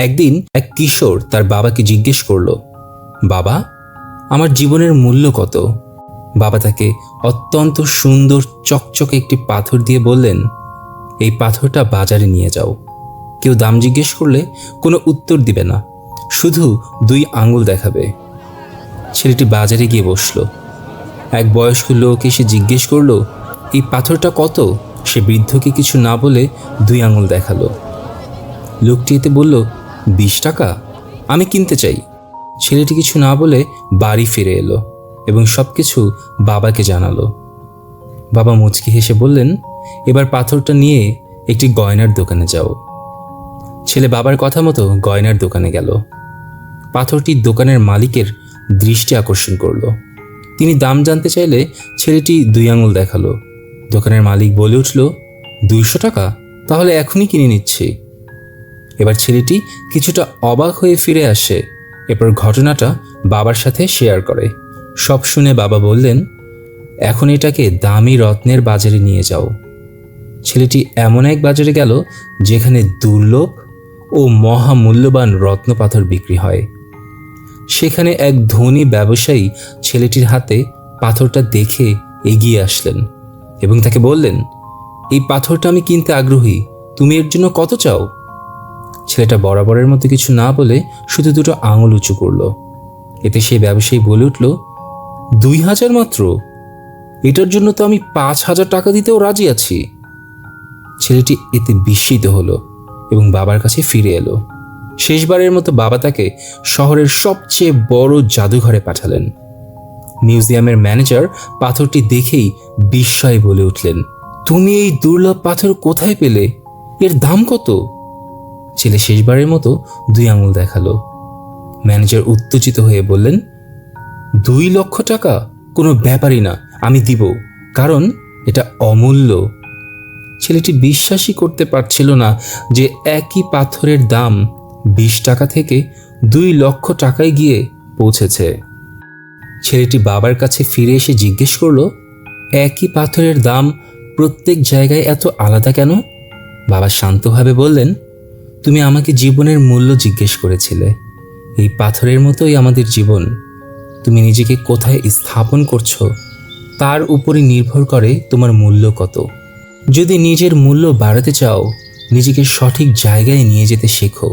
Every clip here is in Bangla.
একদিন এক কিশোর তার বাবাকে জিজ্ঞেস করলো, বাবা, আমার জীবনের মূল্য কত? বাবা তাকে অত্যন্ত সুন্দর চকচকে একটি পাথর দিয়ে বললেন, এই পাথরটা বাজারে নিয়ে যাও। কেউ দাম জিজ্ঞেস করলে কোনো উত্তর দিবে না, শুধু 2 আঙুল দেখাবে। ছেলেটি বাজারে গিয়ে বসলো। এক বয়স্ক লোক এসে জিজ্ঞেস করলো, এই পাথরটা কত? সে বৃদ্ধকে কিছু না বলে 2 আঙুল দেখালো। লোকটি এতে বলল, 20 টাকা, আমি কিনতে চাই। ছেলেটি কিছু না বলে বাড়ি ফিরে এলো এবং সবকিছু বাবাকে জানালো। বাবা মুচকি হেসে বললেন, এবার পাথরটা নিয়ে একটি গয়নার দোকানে যাও। ছেলে বাবার কথা মতো গয়নার দোকানে গেল। পাথরটি দোকানের মালিকের দৃষ্টি আকর্ষণ করলো। তিনি দাম জানতে চাইলে ছেলেটি 2 আঙুল দেখালো। দোকানের মালিক বলে উঠল, 200 টাকা, তাহলে এখনই কিনে নিচ্ছি। এবার ছেলেটি কিছুটা অবাক হয়ে ফিরে আসে। এরপর ঘটনাটা বাবার সাথে শেয়ার করে। সব শুনে বাবা বললেন, এখন এটাকে দামি রত্নের বাজারে নিয়ে যাও। ছেলেটি এমন এক বাজারে গেল যেখানে দুর্লভ ও মহামূল্যবান রত্নপাথর বিক্রি হয়। সেখানে এক ধনী ব্যবসায়ী ছেলেটির হাতে পাথরটা দেখে এগিয়ে আসলেন এবং তাকে বললেন, এই পাথরটা আমি কিনতে আগ্রহী, তুমি এর জন্য কত চাও? ছেলেটা বরাবরের মতো কিছু না বলে শুধু 2 আঙুল উঁচু করল। এতে সেই ব্যবসায়ী বলে উঠল, 2000 মাত্র? এটার জন্য তো আমি 5000 টাকা দিতেও রাজি আছি। ছেলেটি এতে বিস্মিত হলো এবং বাবার কাছে ফিরে এলো। শেষবারের মতো বাবা তাকে শহরের সবচেয়ে বড় জাদুঘরে পাঠালেন। মিউজিয়ামের ম্যানেজার পাথরটি দেখেই বিস্ময়ে বলে উঠলেন, তুমি এই দুর্লভ পাথর কোথায় পেলে? এর দাম কত? ছেলে শেষবারের মতো 2 আঙুল দেখালো। ম্যানেজার উত্তেজিত হয়ে বললেন, 2 লক্ষ টাকা? কোনো ব্যাপারই না, আমি দিব, কারণ এটা অমূল্য। ছেলেটি বিশ্বাসই করতে পারছিল না যে একই পাথরের দাম 20 টাকা থেকে 2 লক্ষ টাকায় গিয়ে পৌঁছেছে। ছেলেটি বাবার কাছে ফিরে এসে জিজ্ঞেস করলো, একই পাথরের দাম প্রত্যেক জায়গায় এত আলাদা কেন? বাবা শান্তভাবে বললেন, তুমি আমাকে জীবনের মূল্য জিজ্ঞেস করেছিলে। এই পাথরের মতোই আমাদের জীবন। তুমি নিজেকে কোথায় স্থাপন করছো তার উপরই নির্ভর করে তোমার মূল্য কত। যদি নিজের মূল্য বাড়াতে চাও, নিজেকে সঠিক জায়গায় নিয়ে যেতে শেখো।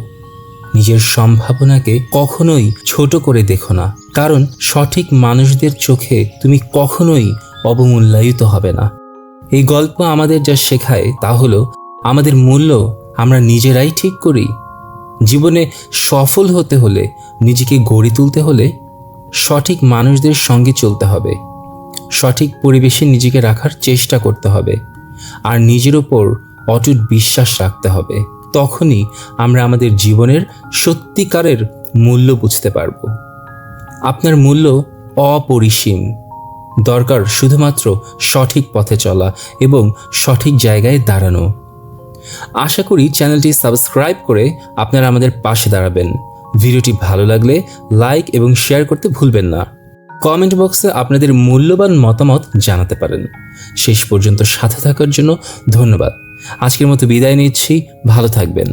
নিজের সম্ভাবনাকে কখনোই ছোট করে দেখো না, কারণ সঠিক মানুষদের চোখে তুমি কখনোই অবমূল্যায়িত হবে না। এই গল্প আমাদের যা শেখায় তা হলো, আমাদের মূল্য আমরা নিজেরাই ঠিক করি। জীবনে সফল হতে হলে, নিজেকে গড়ে তুলতে হলে সঠিক মানুষদের সঙ্গে চলতে হবে, সঠিক পরিবেশে নিজেকে রাখার চেষ্টা করতে হবে, আর নিজের ওপর অটুট বিশ্বাস রাখতে হবে। তখনই আমরা আমাদের জীবনের সত্যিকারের মূল্য বুঝতে পারব। আপনার মূল্য অপরিসীম। দরকার শুধুমাত্র সঠিক পথে চলা এবং সঠিক জায়গায় দাঁড়ানো। আশা করি চ্যানেলটি সাবস্ক্রাইব করে আপনারা আমাদের পাশে দাঁড়াবেন। ভিডিওটি ভালো লাগলে লাইক এবং শেয়ার করতে ভুলবেন না। কমেন্ট বক্সে আপনাদের মূল্যবান মতামত জানাতে পারেন। শেষ পর্যন্ত সাথে থাকার জন্য ধন্যবাদ। আজকের মতো বিদায় নিচ্ছি, ভালো থাকবেন।